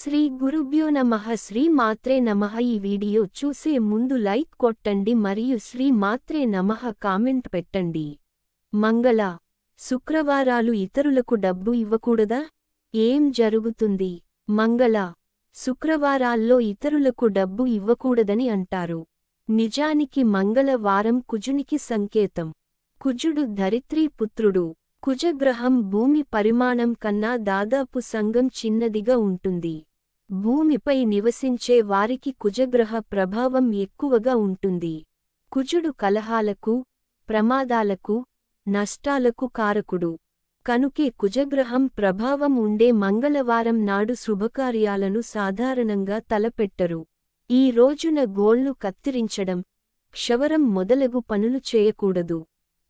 శ్రీ గురుభ్యో నమః. శ్రీ మాత్రే నమః. ఈ వీడియో చూసే ముందు లైక్ కొట్టండి మరియు శ్రీ మాత్రే నమః కామెంట్ పెట్టండి. మంగళ, శుక్రవారాలు ఇతరులకు డబ్బు ఇవ్వకూడదా? ఏం జరుగుతుంది? మంగళ, శుక్రవారాల్లో ఇతరులకు డబ్బు ఇవ్వకూడదని అంటారు. నిజానికి మంగళవారం కుజునికి సంకేతం. కుజుడు ధరిత్రీ పుత్రుడు. కుజగ్రహం భూమి పరిమాణం కన్నా దాదాపు సగం చిన్నదిగా ఉంటుంది. భూమిపై నివసించే వారికి కుజగ్రహ ప్రభావం ఎక్కువగా ఉంటుంది. కుజుడు కలహాలకు, ప్రమాదాలకు, నష్టాలకు కారకుడు. కనుకే కుజగ్రహం ప్రభావం ఉండే మంగళవారం నాడు శుభకార్యాలను సాధారణంగా తలపెట్టరు. ఈ రోజున గోళ్లు కత్తిరించడం, క్షవరం మొదలగు పనులు చేయకూడదు.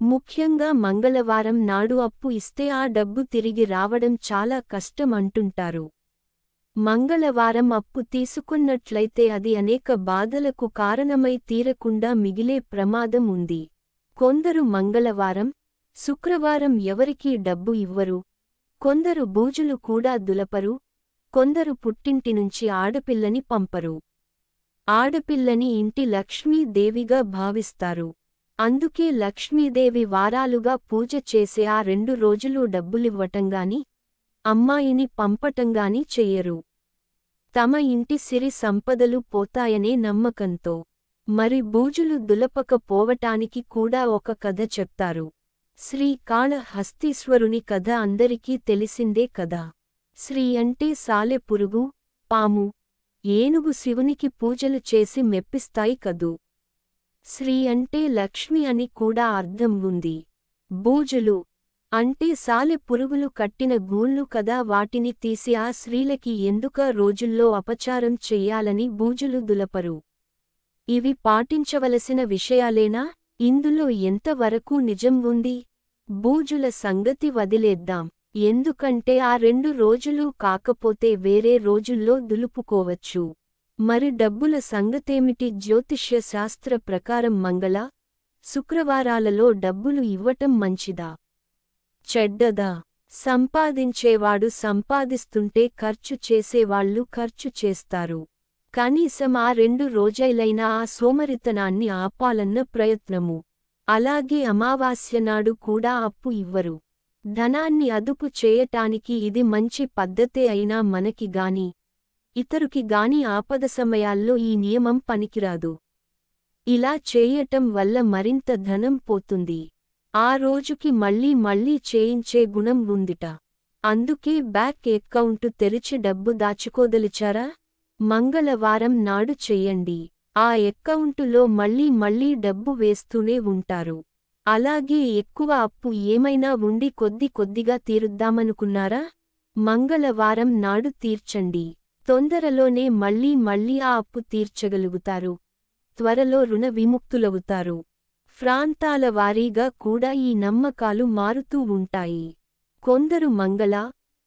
ముఖ్యంగా మంగళవారం నాడు అప్పు ఇస్తే ఆ డబ్బు తిరిగి రావడం చాలా కష్టం అంటుంటారు. మంగళవారం అప్పు తీసుకున్నట్లయితే అది అనేక బాధలకు కారణమై తీరకుండా మిగిలే ప్రమాదం ఉంది. కొందరు మంగళవారం, శుక్రవారం ఎవరికీ డబ్బు ఇవ్వరు. కొందరు బూజులు కూడా దులపరు. కొందరు పుట్టింటి నుంచి ఆడపిల్లని పంపరు. ఆడపిల్లని ఇంటి లక్ష్మీదేవిగా భావిస్తారు. అందుకే లక్ష్మీదేవి వారాలుగా పూజ చేసే ఆ 2 రోజులు డబ్బులివ్వటంగాని, అమ్మాయిని పంపటంగాని చెయ్యరు. తమ ఇంటి సిరి సంపదలు పోతాయనే నమ్మకంతో. మరి బూజులు దులపకపోవటానికి కూడా ఒక కథ చెప్తారు. శ్రీకాళహస్తీశ్వరుని కథ అందరికీ తెలిసిందే కదా. శ్రీ అంటే సాలెపురుగు, పాము, ఏనుగు శివునికి పూజలు చేసి మెప్పిస్తాయి కదూ. శ్రీ అంటే లక్ష్మి అని కూడా అర్థం ఉంది. బూజులు అంటే సాలెపురుగులు కట్టిన గూళ్ళు కదా. వాటిని తీసి ఆ స్త్రీలకి ఎందుక రోజుల్లో అపచారం చెయ్యాలని బూజులు దులపరు. ఇవి పాటించవలసిన విషయాలేనా? ఇందులో ఎంతవరకు నిజం ఉంది? బూజుల సంగతి వదిలేద్దాం. ఎందుకంటే ఆ 2 రోజులు కాకపోతే వేరే రోజుల్లో దులుపుకోవచ్చు. మరి డబ్బుల సంగతేమిటి? జ్యోతిష్య శాస్త్ర ప్రకారం మంగళ, శుక్రవారాలలో డబ్బులు ఇవ్వటం మంచిదా, చెడ్డదా? సంపాదించేవాడు సంపాదిస్తుంటే ఖర్చు చేసేవాళ్లు ఖర్చు చేస్తారు. కనీసం ఆ 2 రోజైలైనా ఆ సోమరితనాన్ని ఆపాలన్న ప్రయత్నము. అలాగే అమావాస్యనాడు కూడా అప్పు ఇవ్వరు. ధనాన్ని అదుపు చేయటానికి ఇది మంచి పద్ధతే అయినా మనకి గాని, ఇతరుకి గాని ఆపద సమయాల్లో ఈ నియమం పనికిరాదు. ఇలా చేయటం వల్ల మరింత ధనం పోతుంది. ఆ రోజుకి మళ్ళీ చేయించే గుణం ఉందిట. అందుకే బ్యాంక్ అకౌంటు తెరిచి డబ్బు దాచుకోదలిచారా? మంగళవారం నాడు చెయ్యండి. ఆ అకౌంటులో మళ్ళీ డబ్బు వేస్తూనే ఉంటారు. అలాగే ఎక్కువ అప్పు ఏమైనా ఉండి కొద్దిగా తీరుద్దామనుకున్నారా? మంగళవారం నాడు తీర్చండి. తొందరలోనే మళ్ళీ ఆ అప్పు తీర్చగలుగుతారు. త్వరలో రుణ విముక్తులవుతారు. ప్రాంతాల వారీగా కూడా ఈ నమ్మకాలు మారుతూ ఉంటాయి. కొందరు మంగళ,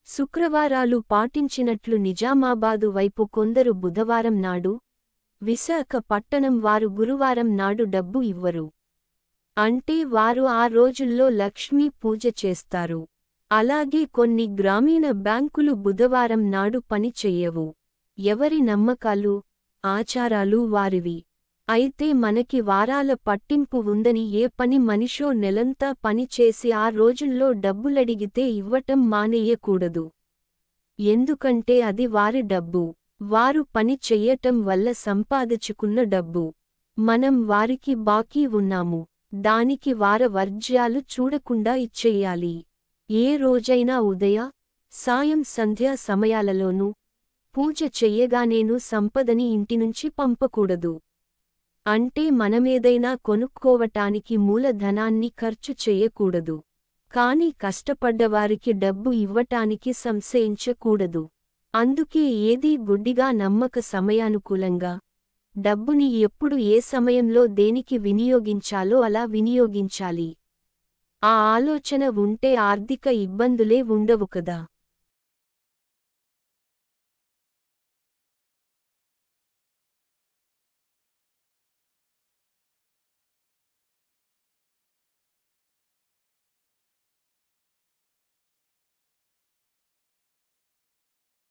శుక్రవారాలు పాటించినట్లు నిజామాబాదు వైపు కొందరు బుధవారం నాడు, విశాఖపట్టణం వారు గురువారం నాడు డబ్బు ఇవ్వరు. అంటే వారు ఆ రోజుల్లో లక్ష్మీ పూజ చేస్తారు. అలాగే కొన్ని గ్రామీణ బ్యాంకులు బుధవారం నాడు పని చెయ్యవు. ఎవరి నమ్మకాలు, ఆచారాలు వారివి. అయితే మనకి వారాల పట్టింపు ఉందని ఏ పని మనిషో నెలంతా పని చేసి ఆ రోజుల్లో డబ్బులడిగితే ఇవ్వటం మానేయకూడదు. ఎందుకంటే అది వారి డబ్బు. వారు పని చెయ్యటం వల్ల సంపాదించుకున్న డబ్బు. మనం వారికి బాకీ ఉన్నాము. దానికి వార వర్జ్యాలు చూడకుండా ఇచ్చెయ్యాలి. ఏ రోజైనా ఉదయ, సాయం సంధ్యా సమయాలలోనూ పూజ చెయ్యగానేను సంపదని ఇంటినుంచి పంపకూడదు. అంటే మనమేదైనా కొనుక్కోవటానికి మూలధనాన్ని ఖర్చు చెయ్యకూడదు. కాని కష్టపడ్డవారికి డబ్బు ఇవ్వటానికి సంశయించకూడదు. అందుకే ఏదీ గుడ్డిగా నమ్మక సమయానుకూలంగా డబ్బుని ఎప్పుడు ఏ సమయంలో దేనికి వినియోగించాలో అలా వినియోగించాలి. ఆ ఆలోచన ఉంటే ఆర్థిక ఇబ్బందులే ఉండవు కదా.